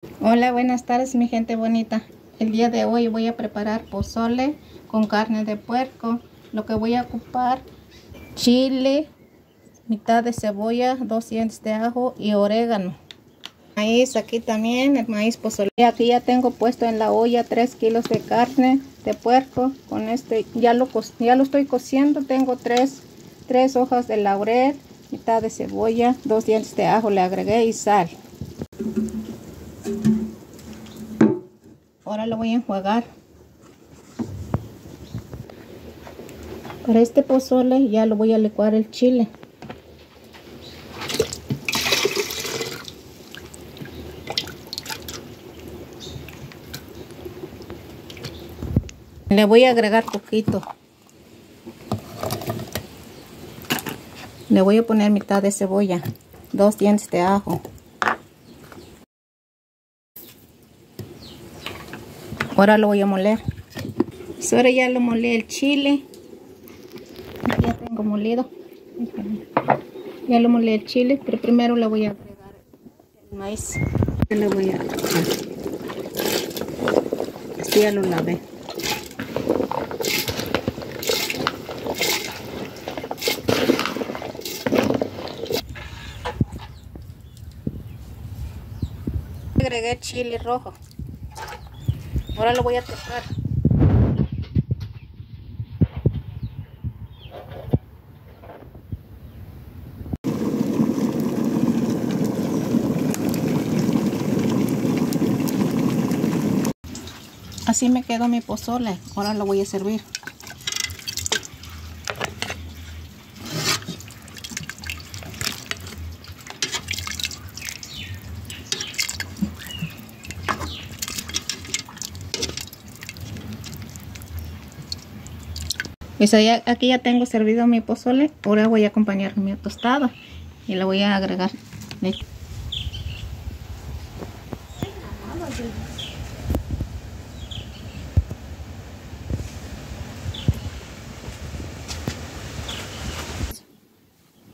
Hola, buenas tardes mi gente bonita. El día de hoy voy a preparar pozole con carne de puerco. Lo que voy a ocupar: chile, mitad de cebolla, 2 dientes de ajo y orégano. Maíz, aquí también el maíz pozole. Aquí ya tengo puesto en la olla 3 kilos de carne de puerco. Con este ya lo estoy cociendo. Tengo 3 hojas de laurel, mitad de cebolla, 2 dientes de ajo le agregué y sal. Ahora lo voy a enjuagar. Para este pozole ya lo voy a licuar el chile. Le voy a agregar poquito. Le voy a poner mitad de cebolla, 2 dientes de ajo. Ahora lo voy a moler. Pues ahora ya lo molé el chile. Ya tengo molido. Ya lo molé el chile, pero primero le voy a agregar el maíz. Le voy a agregar. Este ya lo lavé. Agregué chile rojo. Ahora lo voy a tapar. Así me quedó mi pozole. Ahora lo voy a servir. Pues aquí ya tengo servido mi pozole. Ahora voy a acompañar mi tostada y le voy a agregar leche.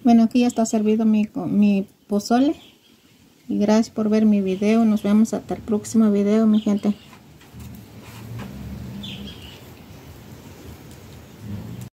Bueno, aquí ya está servido mi pozole. Y gracias por ver mi video. Nos vemos hasta el próximo video, mi gente.